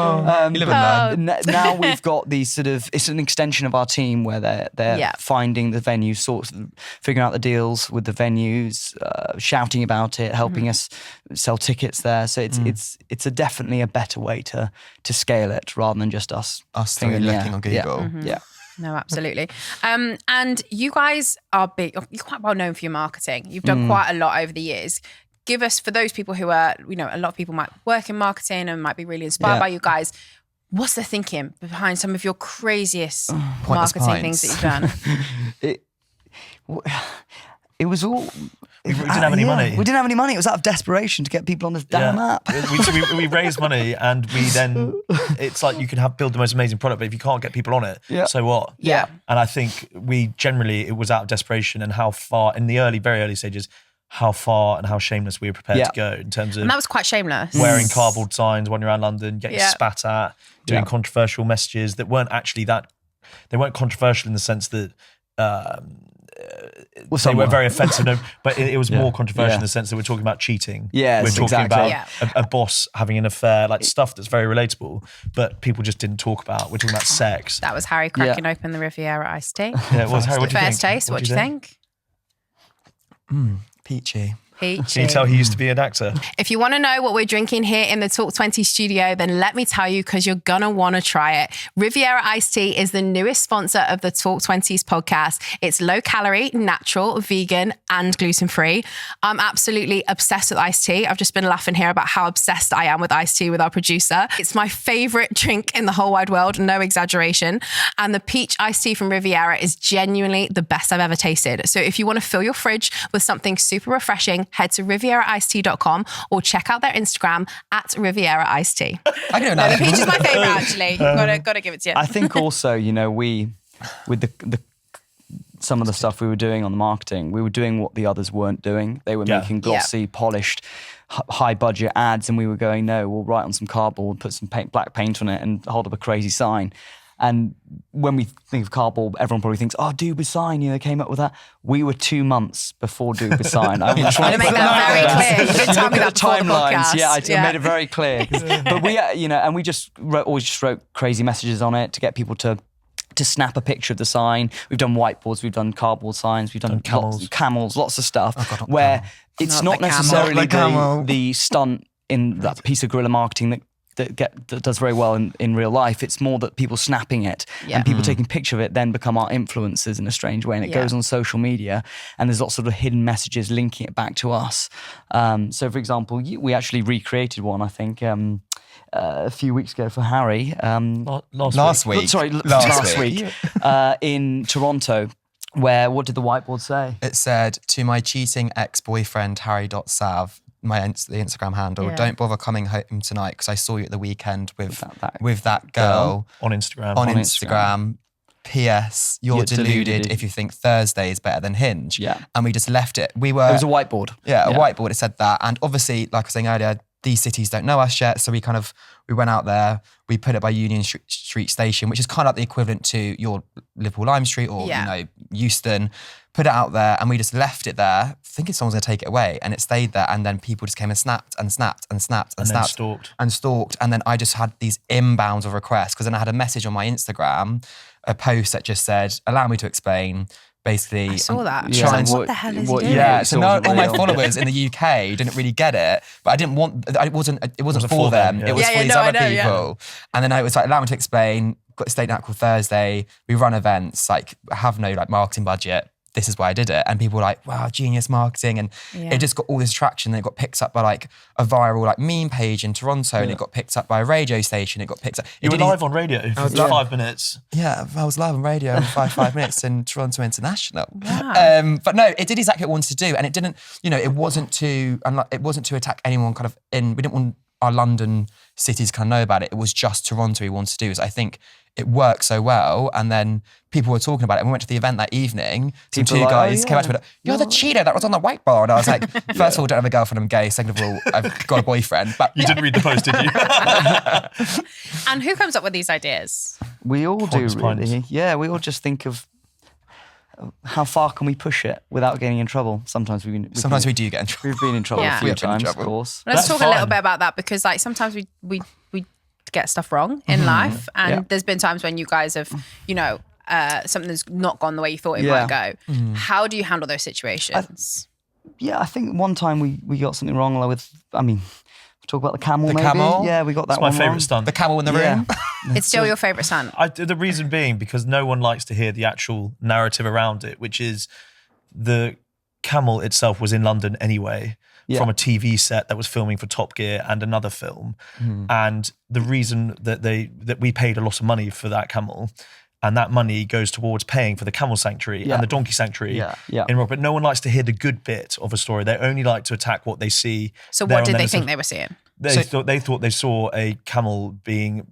live in there. Now we've got these sort of, it's an extension of our team where they're finding the venues, sort of figuring out the deals with the venues, shouting about it, helping us sell tickets there. So it's definitely a better way to scale it rather than just us three looking on Google. Yeah. No, absolutely. And you guys are big, you're quite well known for your marketing. You've done quite a lot over the years. Give us, for those people who are, a lot of people might work in marketing and might be really inspired by you guys, what's the thinking behind some of your craziest marketing things that you've done? It was all... We didn't have any money. We didn't have any money. It was out of desperation to get people on this damn app. we raised money, and we then, it's like you can build the most amazing product, but if you can't get people on it, so what? Yeah. And I think it was out of desperation, and how far, in the very early stages, how far and how shameless we were prepared to go in terms of... And that was quite shameless. Wearing cardboard signs, wandering around London, getting spat at, doing controversial messages that weren't actually they weren't controversial in the sense that they were very offensive, but it was more controversial in the sense that we're talking about cheating. Yes, we're talking exactly. about a boss having an affair, like stuff that's very relatable, but people just didn't talk about. We're talking about sex. That was Harry cracking open the Riviera iced tea. Yeah, it was. Harry, what do you think? First taste, what do you think? Peachy. Can you tell he used to be an actor? If you want to know what we're drinking here in the Talk 20 studio, then let me tell you, because you're going to want to try it. Riviera Iced Tea is the newest sponsor of the Talk 20s podcast. It's low calorie, natural, vegan, and gluten-free. I'm absolutely obsessed with iced tea. I've just been laughing here about how obsessed I am with iced tea with our producer. It's my favorite drink in the whole wide world, no exaggeration. And the peach iced tea from Riviera is genuinely the best I've ever tasted. So if you want to fill your fridge with something super refreshing, head to rivieraicedtea.com or check out their Instagram at Riviera Iced Tea. I don't know. The peach is my favourite, actually. Gotta give it to you. I think also, we, with the some of the stuff we were doing on the marketing, we were doing what the others weren't doing. They were making glossy, polished, high budget ads, and we were going, no, we'll write on some cardboard, put some black paint on it, and hold up a crazy sign. And when we think of cardboard, everyone probably thinks, oh, Do With Sign, they came up with that. We were 2 months before Do With Sign. I want to make that very clear. You didn't tell me that before the podcast. Yeah, I made it very clear. But we, and we just always wrote crazy messages on it to get people to snap a picture of the sign. We've done whiteboards, we've done cardboard signs, we've done camels, lots of stuff where it's not necessarily the stunt in that piece of guerrilla marketing that does very well in real life. It's more that people snapping it and people taking picture of it then become our influencers in a strange way, and it goes on social media, and there's lots of hidden messages linking it back to us. So for example, we actually recreated one, I think, a few weeks ago for Harry. Last week. Sorry, last week in Toronto, where, what did the whiteboard say? It said, to my cheating ex-boyfriend, Harry.sav, the Instagram handle, don't bother coming home tonight because I saw you at the weekend with that girl on Instagram. On Instagram. P.S. You're deluded if you think Thursday is better than Hinge. Yeah. And we just left it. It was a whiteboard. Yeah, a whiteboard. It said that. And obviously, like I was saying earlier, these cities don't know us yet. So we went out there, we put it by Union Street Station, which is kind of like the equivalent to your Liverpool Lime Street or, Euston. Put it out there, and we just left it there, thinking someone's going to take it away. And it stayed there. And then people just came and snapped and snapped and snapped and snapped. Stalked. And then I just had these inbounds of requests, because then I had a message on my Instagram, a post that just said, allow me to explain. Basically, I saw that. What the hell is he doing? Yeah, so now all my followers in the UK didn't really get it, but I didn't want. It wasn't for them. It was for these other people. Yeah. And then I was like, allow me to explain. Got a state night called Thursday. We run events. Have no marketing budget. This is why I did it. And people were like, wow, genius marketing. And it just got all this traction. And it got picked up by a viral meme page in Toronto, and it got picked up by a radio station. It got picked up. You were live on radio for 5 minutes. Yeah, I was live on radio for 5 minutes in Toronto International. Wow. But no, it did exactly what it wanted to do. And it didn't, it wasn't to attack anyone we didn't want our London cities kind of know about it. It was just Toronto we wanted to do. I think it worked so well, and then people were talking about it. And we went to the event that evening. Two guys came out to me, you're the cheater that was on the whiteboard. And I was like, first of all, don't have a girlfriend, I'm gay. Second of all, I've got a boyfriend. But you didn't read the post, did you? And who comes up with these ideas? We all do, really. Yeah, we all just think of how far can we push it without getting in trouble. Sometimes we do get in trouble. We've been in trouble a few times, of course. Let's talk a little bit about that, because sometimes we get stuff wrong in life, and there's been times when you guys have, something's not gone the way you thought it might go. How do you handle those situations? I think one time we got something wrong talk about the camel. Camel? Yeah, we got that. It's my favourite stunt. The camel in the room. It's still your favourite stunt. The reason being because no one likes to hear the actual narrative around it, which is the camel itself was in London anyway. From a TV set that was filming for Top Gear and another film. And the reason that we paid a lot of money for that camel, and that money goes towards paying for the camel sanctuary and the donkey sanctuary in Rock. But no one likes to hear the good bit of a story. They only like to attack what they see. So what did they think they were seeing? They thought they saw a camel being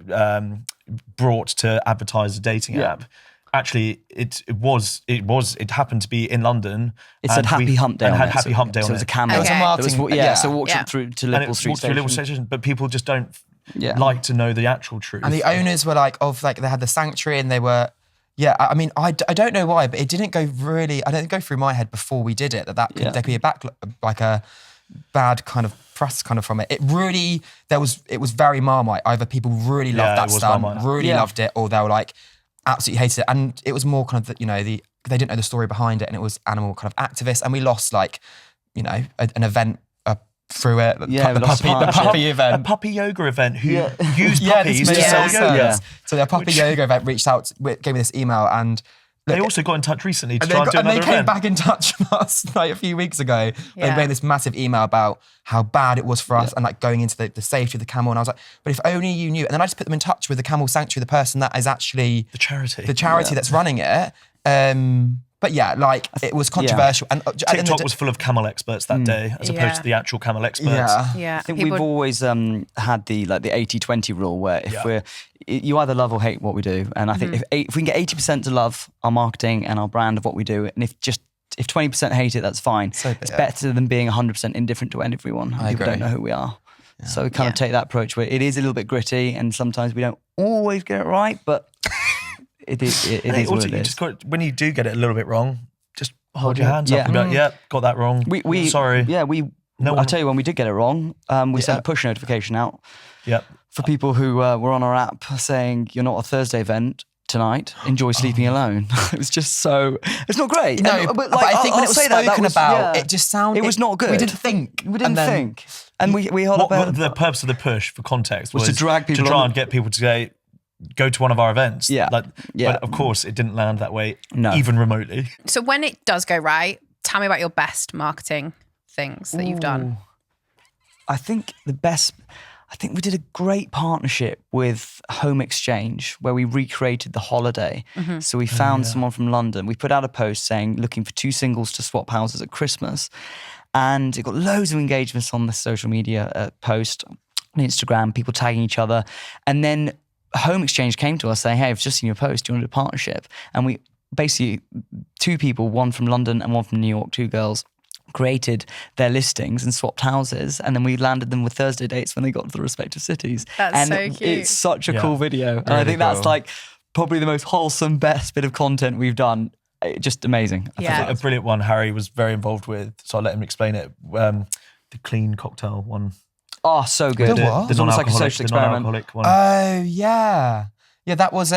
brought to advertise a dating app. Actually, it happened to be in London. It said Happy Hump Day. And had Happy Hump Day on it. So it was a camel. It was a marketing. So walked through to Liverpool Street Station. But people just don't like to know the actual truth. And the owners were they had the sanctuary and they were, I mean, I don't know why, but it didn't go really, I don't go through my head before we did it, there could be a bad kind of press kind of from it. It was very Marmite. Either people really loved that stunt, really loved it, or they were like, absolutely hated it. And it was more kind of, they didn't know the story behind it, and it was animal kind of activists. And we lost an event through it. The puppy event. A puppy yoga event who used puppies to sell yoga. So the puppy yoga event reached out, gave me this email, and they also got in touch recently to try and do another event. And they came back in touch with us a few weeks ago. They made this massive email about how bad it was for us and going into the safety of the camel. And I was like, but if only you knew. And then I just put them in touch with the Camel Sanctuary, the person that is actually the charity that's running it. But it was controversial. And TikTok was full of camel experts that day, as opposed to the actual camel experts. Yeah. I think we've always had the 80-20 rule, where if you either love or hate what we do. And I think if we can get 80% to love our marketing and our brand of what we do, and if 20% hate it, that's fine. It's better than being 100% indifferent to everyone. People don't know who we are. Yeah. So we kind of take that approach where it is a little bit gritty, and sometimes we don't always get it right, but it is what it is. When you do get it a little bit wrong, just hold your hands up and be like, got that wrong. Sorry. Yeah, I'll tell you, when we did get it wrong, we sent a push notification out for people who were on our app saying, you're not a Thursday event tonight, enjoy sleeping alone. It was just so, it's not great. No, but I think when it was spoken about, it just sounded, it was not good. We didn't think. And we held up the purpose of the push, for context, was to drag people to try and get people to go to one of our events. But of course it didn't land that way, even remotely. So when it does go right, tell me about your best marketing things that you've done. I think we did a great partnership with Home Exchange, where we recreated the holiday. So we found someone from London. We put out a post saying, looking for 2 singles to swap houses at Christmas. And it got loads of engagements on the social media post, on Instagram, people tagging each other. And then Home Exchange came to us saying, hey, I've just seen your post, do you want to do a partnership? And we basically, 2 people, one from London and one from New York, 2 girls, created their listings and swapped houses, and then we landed them with Thursday dates when they got to the respective cities. That's so cute. It's such a cool video. And I think that's probably the most wholesome, best bit of content we've done. Just amazing. I think a brilliant one Harry was very involved with, so I'll let him explain it. The clean cocktail one. Oh, so good. The what? It's almost like a social experiment. One. Oh, yeah. Yeah, that was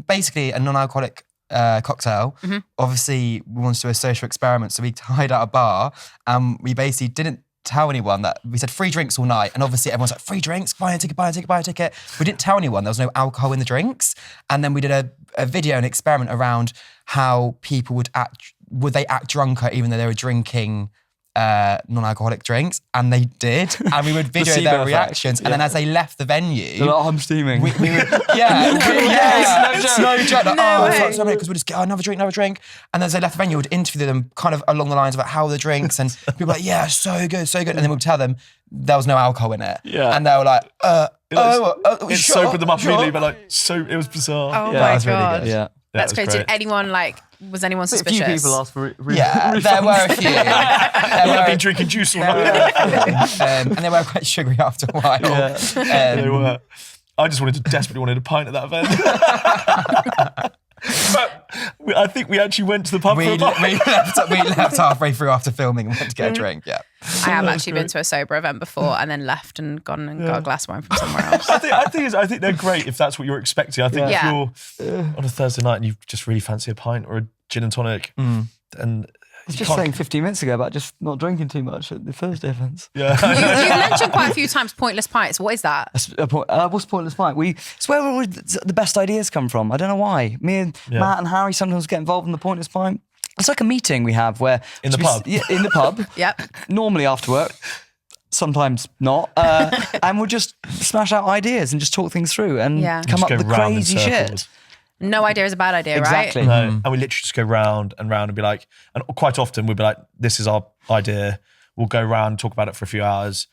basically a non-alcoholic cocktail. Obviously, we wanted to do a social experiment, so we hired out a bar, and we basically didn't tell anyone that we said free drinks all night, and obviously everyone's like, free drinks, buy a ticket. We didn't tell anyone there was no alcohol in the drinks, and then we did a video, an experiment around how people would they act drunker even though they were drinking non-alcoholic drinks, and they did, and we would video their reactions, and then as they left the venue, they're like, I'm steaming. We would, no joke, because we'll just get another drink, and as they left the venue, we'd interview them kind of along the lines about how were the drinks, and people were like, yeah, so good, and then we'd tell them there was no alcohol in it, and they were like, it sobered them up immediately, but it was bizarre. Oh my God. Really good. That's great. Did anyone was anyone suspicious? A few people asked for there were a few. I've been drinking juice all night. And they were quite sugary after a while. They were. I just desperately wanted a pint at that event. But I think we actually went to the pub for a pint. We left halfway through after filming and went to get a drink, I have actually been to a sober event before and then left and gone and got a glass of wine from somewhere else. I think they're great if that's what you're expecting. I think if you're on a Thursday night and you just really fancy a pint or a gin and tonic, and I was just saying 15 minutes ago about just not drinking too much at the Thursday events. Yeah. you mentioned quite a few times pointless pints. What is that? What's pointless pint? It's where all the best ideas come from. I don't know why. Me and Matt and Harry sometimes get involved in the pointless pint. It's like a meeting we have where... In the pub? In the pub. Yep. Normally after work. Sometimes not. And we'll just smash out ideas and just talk things through and come up with crazy shit. no idea is a bad idea, Exactly. right? No. And we literally just go round and round and be like, and quite often we'll be like, this is our idea. We'll go round, talk about it for a few hours.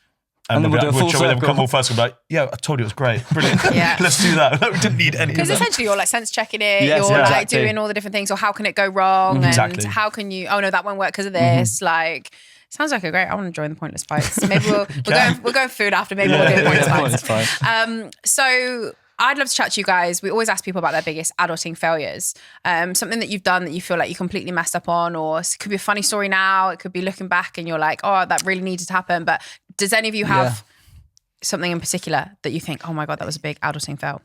And then we'll do a full We'll come circle. all first and be like, yeah, I told you it was great. Brilliant. Yeah. Let's do that. We didn't need any of Because that. essentially you're like sense checking it, Yes, you're yeah, like exactly. doing all the different things, or how can it go wrong, and Exactly. how can you, oh no, that won't work because of this. Like, sounds like a great, I want to join the Pointless Bites. Maybe we're going food after, maybe we'll do the Pointless Bites. So I'd love to chat to you guys. We always ask people about their biggest adulting failures. Something that you've done that you feel like you completely messed up on, or it could be a funny story now, it could be looking back and you're like, oh, that really needed to happen. But does any of you have something in particular that you think, oh my God, that was a big adulting fail?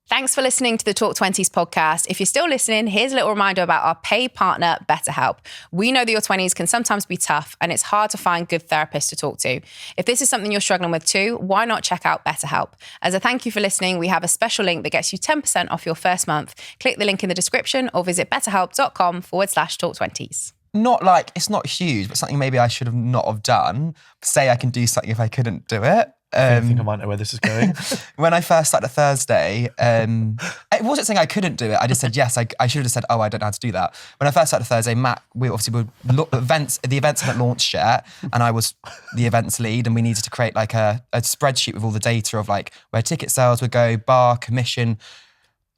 Thanks for listening to the Talk 20s podcast. If you're still listening, here's a little reminder about our paid partner, BetterHelp. We know that your 20s can sometimes be tough and it's hard to find good therapists to talk to. If this is something you're struggling with too, why not check out BetterHelp? As a thank you for listening, we have a special link that gets you 10% off your first month. Click the link in the description or visit betterhelp.com/talk20s. Not like, it's not huge, but something maybe I should have not have done. Say I can do something if I couldn't do it. I think I might know where this is going. When I first started Thursday, it wasn't saying I couldn't do it. I just said yes. I should have said, oh, I don't know how to do that. When I first started Thursday, Matt, we obviously were the events hadn't launched yet, and I was the events lead, and we needed to create like a spreadsheet with all the data of like where ticket sales would go, bar, commission.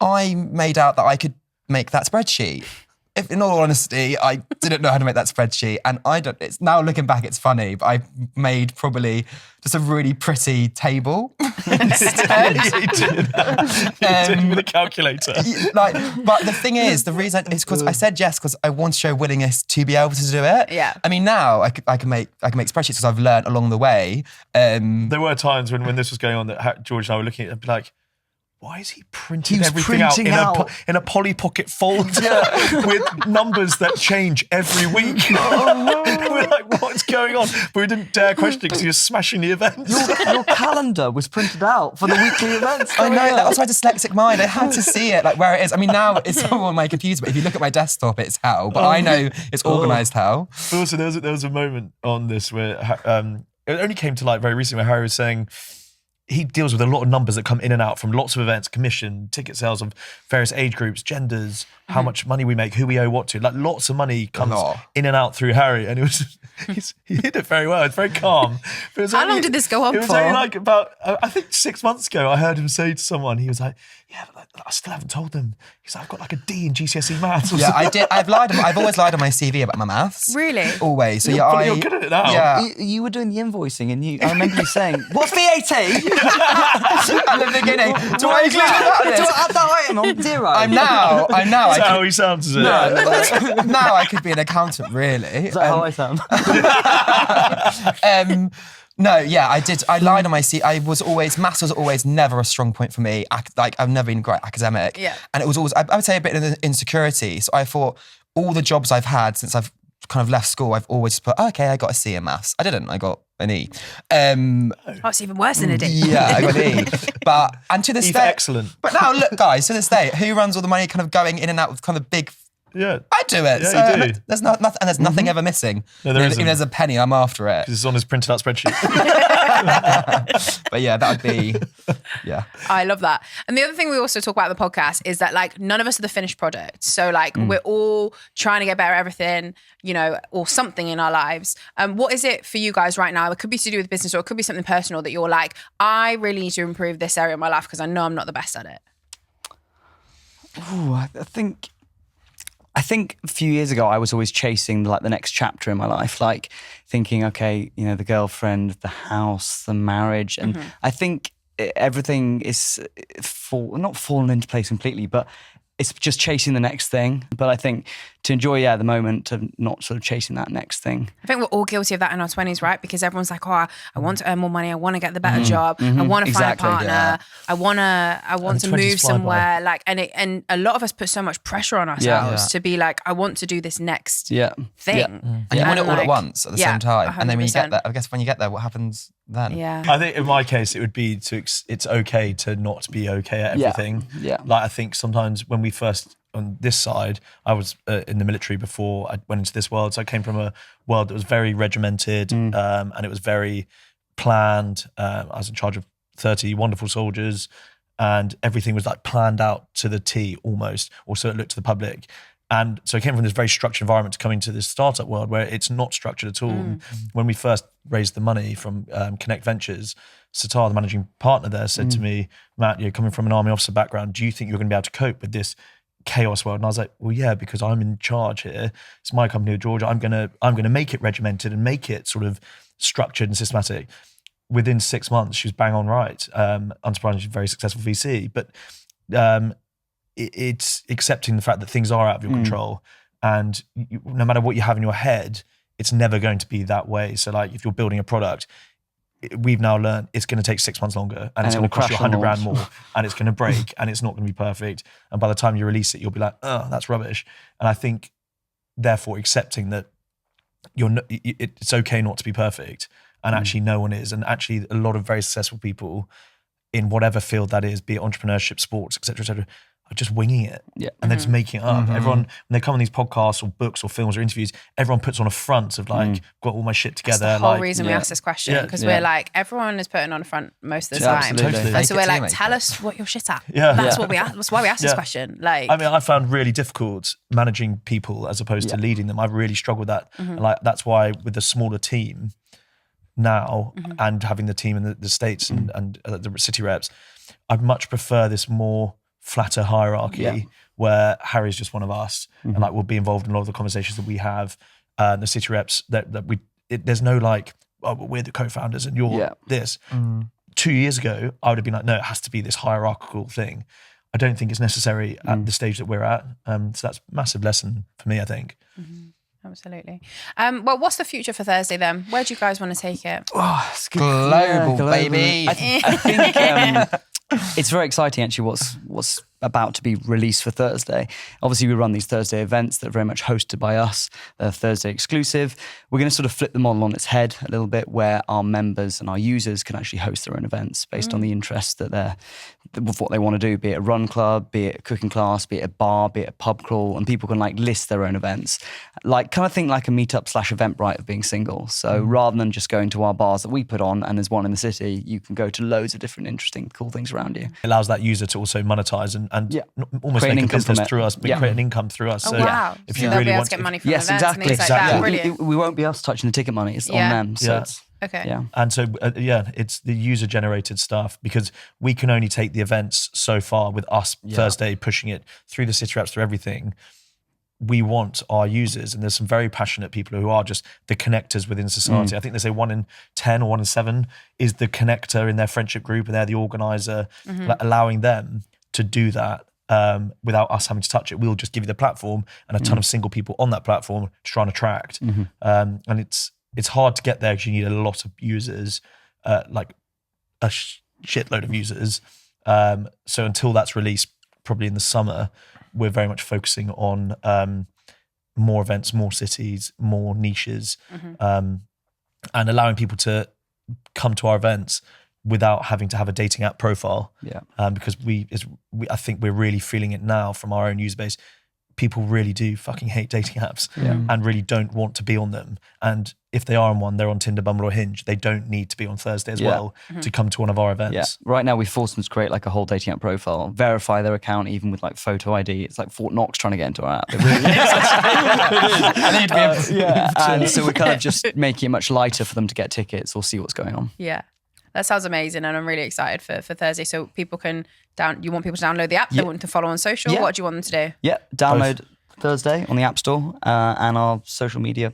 I made out that I could make that spreadsheet. If, in all honesty, I didn't know how to make that spreadsheet, and it's now looking back, it's funny, but I made probably just a really pretty table instead. You did with a calculator. But the thing is, the reason is because I said yes because I want to show willingness to be able to do it. Yeah. I mean, now I can make spreadsheets because I've learned along the way. There were times when this was going on that George and I were looking at it and be like, why is he printing everything printing out in a Polly Pocket folder with numbers that change every week? We're like, what's going on? But we didn't dare question it because he was smashing the events. Your calendar was printed out for the weekly events. I know, that was my dyslexic mind. I had to see it, like where it is. I mean, now it's all on my computer, but if you look at my desktop, it's hell. But I know it's organised hell. But also, there was a moment on this where it only came to light very recently where Harry was saying he deals with a lot of numbers that come in and out from lots of events, commission, ticket sales of various age groups, genders, how much money we make, who we owe what to. Like lots of money comes in and out through Harry, and he did it very well. It's very calm. But it was How long did this go on It was for? only like about, I think 6 months ago, I heard him say to someone, he was like, yeah, but I still haven't told them. He's like, I've got like a D in GCSE maths. Yeah, I did. I've always lied on my CV about my maths. Really? Always. So But you're good at it now. Yeah. You were doing the invoicing, and I remember you saying, "What's VAT?" At the beginning. Do I include that? Do I add that item on zero? I'm now. That's how he sounds, is it? Now I could be an accountant, really. Is that how I sound? No, yeah, I did. I lied on my CV. Maths was always never a strong point for me. I've never been great academic. Yeah. And it was always, I would say, a bit of insecurity. So I thought all the jobs I've had since I've kind of left school, I've always put, okay, I got a C in maths. I didn't. I got an E. Oh, it's even worse than a D. Yeah, I got an E. And to this He's day, excellent. But now, look, guys, to this day, who runs all the money kind of going in and out with kind of big? Yeah. I do it. Yeah, so you do. There's nothing, and there's nothing ever missing. No, there If isn't. there's a penny, I'm after it. Because it's on his printed out spreadsheet. But yeah, that would be, yeah. I love that. And the other thing we also talk about in the podcast is that like none of us are the finished product. So like we're all trying to get better at everything, or something in our lives. What is it for you guys right now? It could be to do with business or it could be something personal that you're like, I really need to improve this area of my life because I know I'm not the best at it. Ooh, I think a few years ago, I was always chasing like the next chapter in my life, like thinking, okay, the girlfriend, the house, the marriage. And I think everything is not fallen into place completely, but it's just chasing the next thing. But I think to enjoy, the moment, to not sort of chasing that next thing. I think we're all guilty of that in our 20s, right? Because everyone's like, oh, I want to earn more money. I want to get the better job. I want to find a partner. Yeah. I want to 20s move fly somewhere. Like, and a lot of us put so much pressure on ourselves to be like, I want to do this next thing. Yeah. And you want it all at once at the same time. And then when you get 100%. there, I guess when you get there, what happens then? Yeah. I think in my case, it would be it's okay to not be okay at everything. Yeah. Like I think sometimes when we first, on this side, I was in the military before I went into this world. So I came from a world that was very regimented and it was very planned. I was in charge of 30 wonderful soldiers. and everything was like planned out to the T almost, or so it looked to the public. And so I came from this very structured environment to coming to this startup world where it's not structured at all. And when we first raised the money from Connect Ventures, Satar, the managing partner there, said to me, Matt, you're coming from an army officer background. Do you think you're going to be able to cope with this chaos world? And I was like, well, yeah, because I'm in charge here. It's my company with Georgia. I'm gonna make it regimented and make it sort of structured and systematic. Within 6 months, she was bang on right. Unsurprisingly, she's a very successful VC, but it's accepting the fact that things are out of your control, and no matter what you have in your head, it's never going to be that way. So like if you're building a product, we've now learned it's going to take 6 months longer, and it's going to cost you 100 grand more, and it's going to break, and it's not going to be perfect. And by the time you release it, you'll be like, oh, that's rubbish. And I think therefore accepting that it's okay not to be perfect, and actually no one is. And actually a lot of very successful people in whatever field that is, be it entrepreneurship, sports, et cetera, are just winging it. Yeah. And they're just making it up. Everyone, when they come on these podcasts or books or films or interviews, everyone puts on a front of like, got all my shit together. That's the whole like, reason we ask this question, because we're like, everyone is putting on a front most of the time. Absolutely. And so we're like, tell us what you're shit at. Yeah. That's what we ask. That's why we ask this question. Like, I mean, I found really difficult managing people as opposed to leading them. I've really struggled with that. And like, that's why with the smaller team now and having the team in the States and the city reps, I'd much prefer this more flatter hierarchy where Harry's just one of us and like we'll be involved in a lot of the conversations that we have. The city reps there's no like, oh, well, we're the co-founders and you're this. 2 years ago, I would have been like, no, it has to be this hierarchical thing. I don't think it's necessary at the stage that we're at. So that's a massive lesson for me, I think. Absolutely. Well, what's the future for Thursday then? Where do you guys want to take it? Oh, it's good. Global, baby. I think it's very exciting actually what's about to be released for Thursday. Obviously we run these Thursday events that are very much hosted by us. They're Thursday exclusive. We're going to sort of flip the model on its head a little bit, where our members and our users can actually host their own events based on the interests that with what they want to do, be it a run club, be it a cooking class, be it a bar, be it a pub crawl, and people can like list their own events. Like kind of think like a meetup / Eventbrite of being single. So rather than just going to our bars that we put on and there's one in the city, you can go to loads of different interesting, cool things around you. It allows that user to also monetize and almost Create an make a income from business it. through us, but create an income through us. Oh, So wow. if So you they'll really be able want to get money from Yes, events exactly. and things like that. Brilliant. We won't be us touching the ticket money. It's on them. So it's, Okay. yeah. And so, it's the user-generated stuff, because we can only take the events so far with us Thursday pushing it through the city reps, through everything. We want our users, and there's some very passionate people who are just the connectors within society. I think they say 1 in 10 or 1 in 7 is the connector in their friendship group, and they're the organizer, allowing them to do that without us having to touch it. We'll just give you the platform and a ton of single people on that platform to try and attract. And it's hard to get there because you need a lot of users, like a shitload of users. So until that's released, probably in the summer, we're very much focusing on more events, more cities, more niches, and allowing people to come to our events without having to have a dating app profile. Because I think we're really feeling it now from our own user base. People really do fucking hate dating apps and really don't want to be on them. And if they are on one, they're on Tinder, Bumble or Hinge. They don't need to be on Thursday as well to come to one of our events. Yeah. Right now we force them to create like a whole dating app profile, verify their account even with like photo ID. It's like Fort Knox trying to get into our app. It really is. And so we're kind of just making it much lighter for them to get tickets or see what's going on. Yeah. That sounds amazing, and I'm really excited for Thursday. So people can you want people to download the app? They want to follow on social? What do you want them to do? Yeah, download Thursday on the App Store, and our social media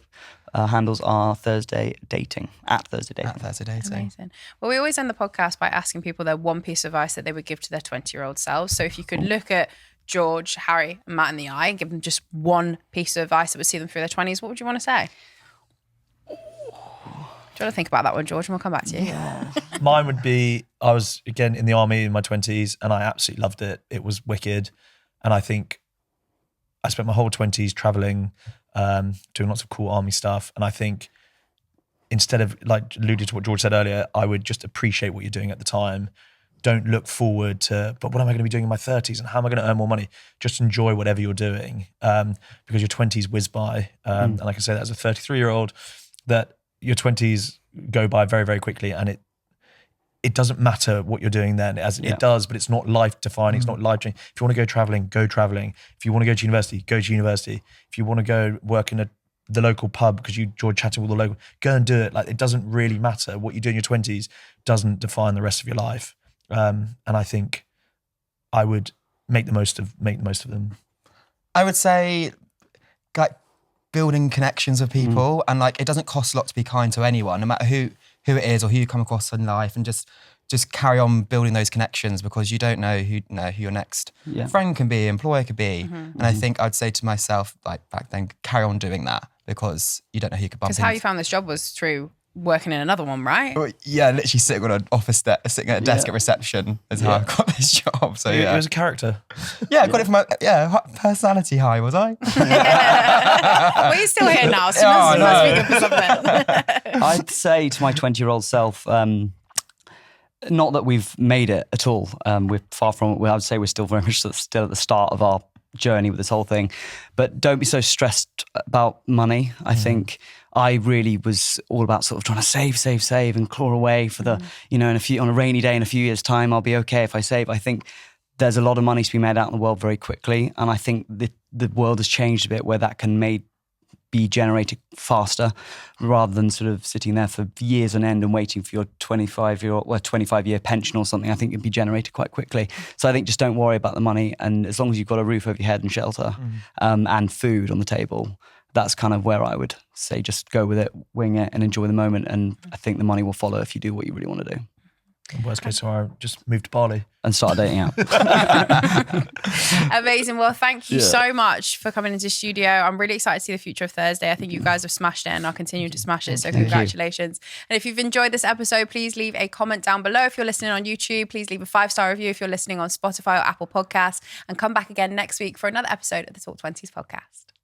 handles are Thursday Dating, at Thursday Dating. At Thursday Dating. Amazing. Well, we always end the podcast by asking people their one piece of advice that they would give to their 20-year-old selves. So if you could look at George, Harry, and Matt in the eye and give them just one piece of advice that would see them through their 20s, what would you want to say? Do you want to think about that one, George, and we'll come back to you? Yeah. Mine would be, I was, again, in the army in my 20s, and I absolutely loved it. It was wicked. And I think I spent my whole 20s traveling, doing lots of cool army stuff. And I think instead of, like, alluded to what George said earlier, I would just appreciate what you're doing at the time. Don't look forward to, but what am I going to be doing in my 30s and how am I going to earn more money? Just enjoy whatever you're doing, because your 20s whiz by. And I can say that as a 33-year-old, that your 20s go by very, very quickly, and it doesn't matter what you're doing then, as it does, but it's not life defining. It's not life changing. If you want to go traveling, go traveling. If you want to go to university, go to university. If you want to go work in the local pub because you enjoy chatting with the local, go and do it. Like, it doesn't really matter. What you do in your 20s doesn't define the rest of your life. And I think I would make the most of them. I would say, like, building connections with people, and like, it doesn't cost a lot to be kind to anyone, no matter who it is or who you come across in life, and just carry on building those connections, because you don't know who your next friend can be, employer could be. And I think I'd say to myself, like, back then, carry on doing that, because you don't know who you could bump into. Because how you found this job was through working in another one, right? Well, yeah, literally sitting on an office sitting at a desk at reception is how I got this job. So It was a character. Yeah, I got it from a personality high, was I? Well, you're still here now, so you must be good for something. I'd say to my 20-year-old self, not that we've made it at all. We're far from it. I would say we're still very much still at the start of our journey with this whole thing. But don't be so stressed about money. I think I really was all about sort of trying to save and claw away for the, on a rainy day in a few years' time, I'll be okay if I save. I think there's a lot of money to be made out in the world very quickly. And I think the world has changed a bit where that can be generated faster, rather than sort of sitting there for years on end and waiting for your 25-year pension or something. I think it'd be generated quite quickly. So I think just don't worry about the money, and as long as you've got a roof over your head and shelter and food on the table, that's kind of where I would say just go with it, wing it, and enjoy the moment. And I think the money will follow if you do what you really want to do. Worst case scenario, just move to Bali and start dating out. Amazing. Well, thank you so much for coming into the studio. I'm really excited to see the future of Thursday. I think you guys have smashed it and are continuing to smash it. So congratulations. And if you've enjoyed this episode, please leave a comment down below. If you're listening on YouTube, please leave a 5-star review if you're listening on Spotify or Apple Podcasts, and come back again next week for another episode of the Talk 20s podcast.